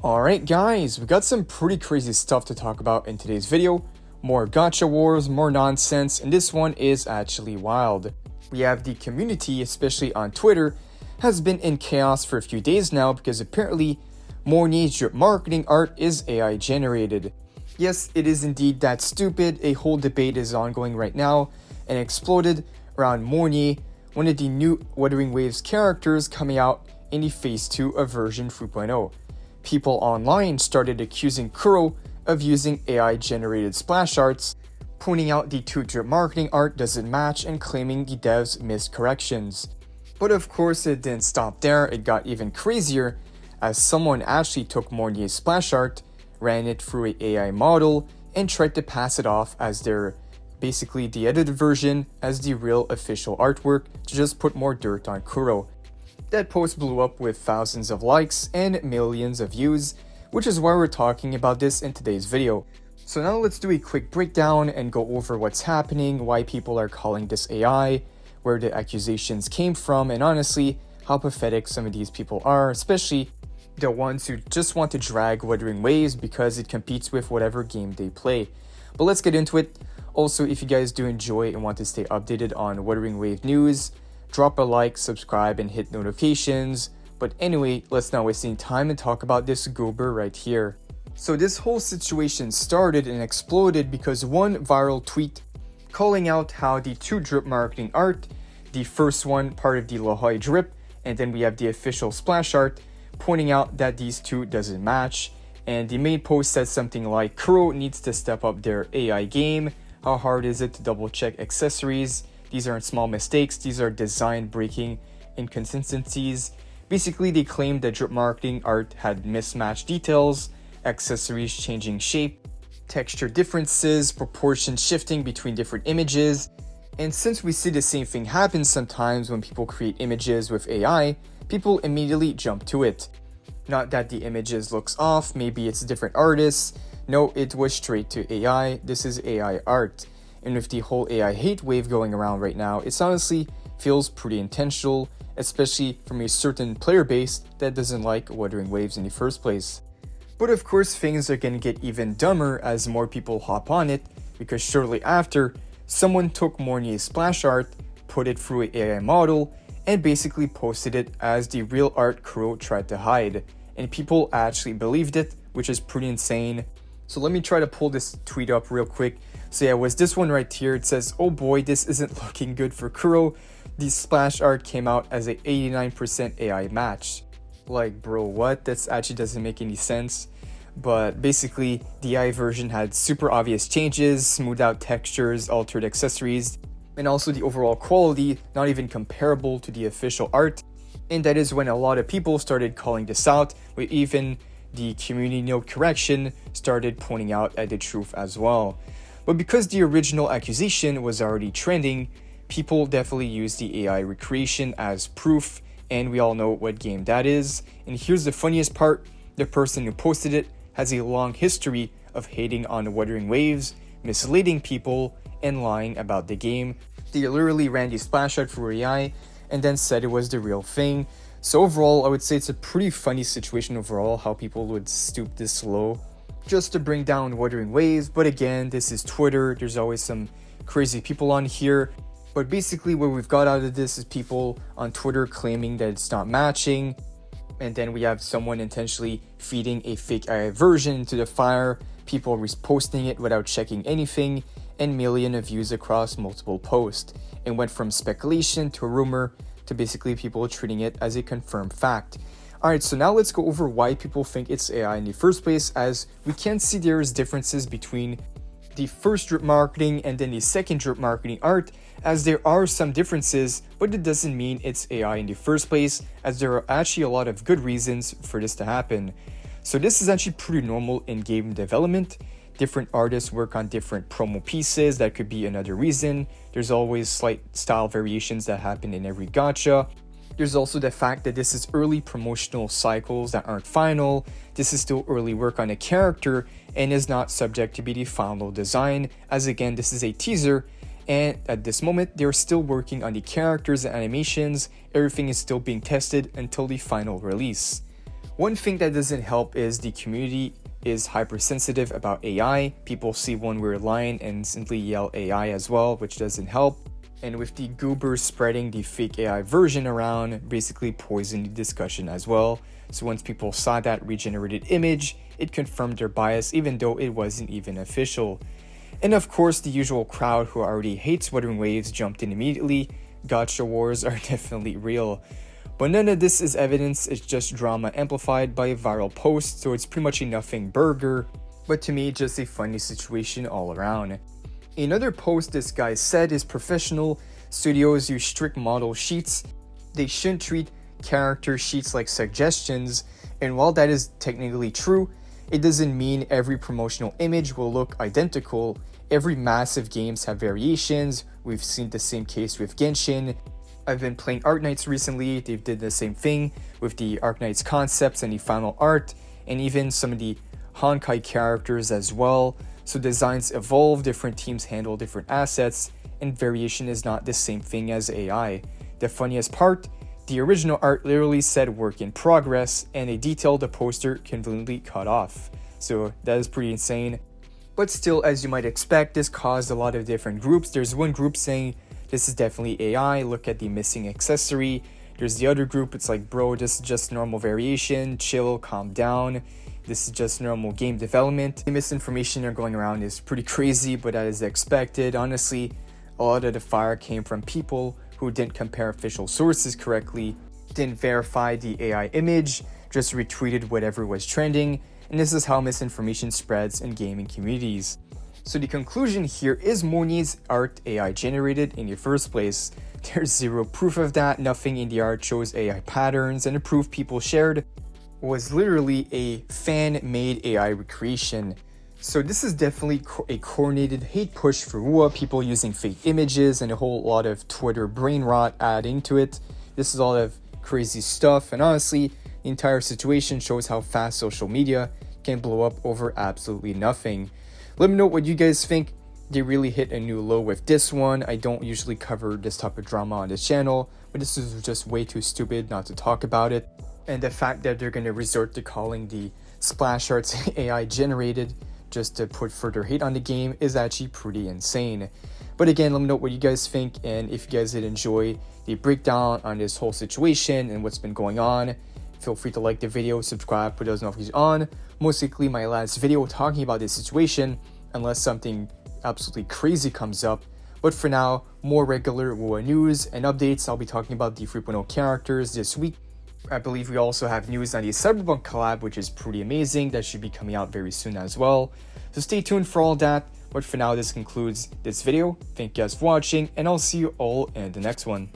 Alright guys, we got some pretty crazy stuff to talk about in today's video. More gacha wars, more nonsense, and this one is actually wild. We have the community, especially on Twitter, has been in chaos for a few days now because apparently Mornye's drip marketing art is AI generated. Yes, it is indeed that stupid. A whole debate is ongoing right now and exploded around Mornye, one of the new Wuthering Waves characters coming out in the Phase 2 of version 3.0. People online started accusing Kuro of using AI-generated splash arts, pointing out the two drip marketing art doesn't match and claiming the devs missed corrections. But of course it didn't stop there, it got even crazier as someone actually took Mornye's splash art, ran it through an AI model, and tried to pass it off as their basically the edited version as the real official artwork to just put more dirt on Kuro. That post blew up with thousands of likes and millions of views, which is why we're talking about this in today's video. So now let's do a quick breakdown and go over what's happening, why people are calling this AI, where the accusations came from, and honestly, how pathetic some of these people are, especially the ones who just want to drag Wuthering Waves because it competes with whatever game they play. But let's get into it. Also, if you guys do enjoy and want to stay updated on Wuthering Wave news, drop a like, subscribe, and hit notifications. But anyway, let's not waste any time and talk about this goober right here. So this whole situation started and exploded because one viral tweet calling out how the two drip marketing art, the first one part of the Lahoi drip, and then we have the official splash art, pointing out that these two doesn't match. And the main post said something like, Kuro needs to step up their AI game. How hard is it to double check accessories? These aren't small mistakes, these are design breaking inconsistencies. Basically, they claimed that drip marketing art had mismatched details, accessories changing shape, texture differences, proportion shifting between different images. And since we see the same thing happen sometimes when people create images with AI, people immediately jump to it. Not that the images looks off, maybe it's different artists. No, it was straight to AI. This is AI art. And with the whole AI hate wave going around right now, it honestly feels pretty intentional, especially from a certain player base that doesn't like Wuthering Waves in the first place. But of course, things are gonna get even dumber as more people hop on it, because shortly after, someone took Mornye's splash art, put it through an AI model, and basically posted it as the real art Kuro tried to hide. And people actually believed it, which is pretty insane. So let me try to pull this tweet up real quick. So yeah, it was this one right here. It says, oh boy, this isn't looking good for Kuro. The splash art came out as a 89% AI match. Like, bro, what? That actually doesn't make any sense. But basically, the AI version had super obvious changes, smoothed out textures, altered accessories, and also the overall quality not even comparable to the official art. And that is when a lot of people started calling this out, with even the community note correction started pointing out at the truth as well. But because the original accusation was already trending, people definitely used the AI recreation as proof, and we all know what game that is. And here's the funniest part, the person who posted it has a long history of hating on Wuthering Waves, misleading people, and lying about the game. They literally ran the splash art for AI and then said it was the real thing. So overall, I would say it's a pretty funny situation overall, how people would stoop this low just to bring down Wuthering Waves. But again, this is Twitter, there's always some crazy people on here. But basically what we've got out of this is people on Twitter claiming that it's not matching. And then we have someone intentionally feeding a fake AI version into the fire, people reposting it without checking anything, and millions of views across multiple posts. It went from speculation to a rumor to basically people treating it as a confirmed fact. Alright, so now let's go over why people think it's AI in the first place, as we can see there's differences between the first drip marketing and then the second drip marketing art, as there are some differences, but it doesn't mean it's AI in the first place, as there are actually a lot of good reasons for this to happen. So this is actually pretty normal in game development. Different artists work on different promo pieces, that could be another reason. There's always slight style variations that happen in every gacha. There's also the fact that this is early promotional cycles that aren't final. This is still early work on a character and is not subject to be the final design, as again this is a teaser, and at this moment they're still working on the characters and animations. Everything is still being tested until the final release. One thing that doesn't help is the community is hypersensitive about AI. People see one weird line and simply yell AI as well, which doesn't help. And with the goobers spreading the fake AI version around, basically poisoned the discussion as well. So once people saw that regenerated image, it confirmed their bias even though it wasn't even official. And of course, the usual crowd who already hates Wuthering Waves jumped in immediately. Gotcha wars are definitely real. But none of this is evidence, it's just drama amplified by a viral post, so it's pretty much a nothing burger, but to me just a funny situation all around. Another post this guy said is professional studios use strict model sheets. They shouldn't treat character sheets like suggestions, and while that is technically true, it doesn't mean every promotional image will look identical. Every massive games have variations. We've seen the same case with Genshin. I've been playing Arknights recently. They did the same thing with the Arknights concepts and the final art, and even some of the Honkai characters as well. So designs evolve, different teams handle different assets, and variation is not the same thing as AI. The funniest part, the original art literally said work in progress, and a detail the poster conveniently cut off. So that is pretty insane. But still, as you might expect, this caused a lot of different groups. There's one group saying, this is definitely AI, look at the missing accessory. There's the other group, it's like, bro, this is just normal variation, chill, calm down. This is just normal game development. The misinformation are going around is pretty crazy, but that is expected. Honestly, a lot of the fire came from people who didn't compare official sources correctly, didn't verify the AI image, just retweeted whatever was trending, and this is how misinformation spreads in gaming communities. So the conclusion here is Mornye's art AI generated in the first place. There's zero proof of that, nothing in the art shows AI patterns, and the proof people shared was literally a fan-made AI recreation. So this is definitely a coordinated hate push for WUWA, people using fake images and a whole lot of Twitter brain rot adding to it. This is a lot of crazy stuff, and honestly, the entire situation shows how fast social media can blow up over absolutely nothing. Let me know what you guys think. They really hit a new low with this one. I don't usually cover this type of drama on this channel, but this is just way too stupid not to talk about it. And the fact that they're going to resort to calling the splash arts AI generated just to put further hate on the game is actually pretty insane. But again, let me know what you guys think, and if you guys did enjoy the breakdown on this whole situation and what's been going on, feel free to like the video, subscribe, put those notifications on. Most likely my last video talking about this situation, unless something absolutely crazy comes up. But for now, more regular WUWA news and updates. I'll be talking about the 3.0 characters this week. I believe we also have news on the Cyberpunk collab, which is pretty amazing. That should be coming out very soon as well. So stay tuned for all that. But for now, this concludes this video. Thank you guys for watching, and I'll see you all in the next one.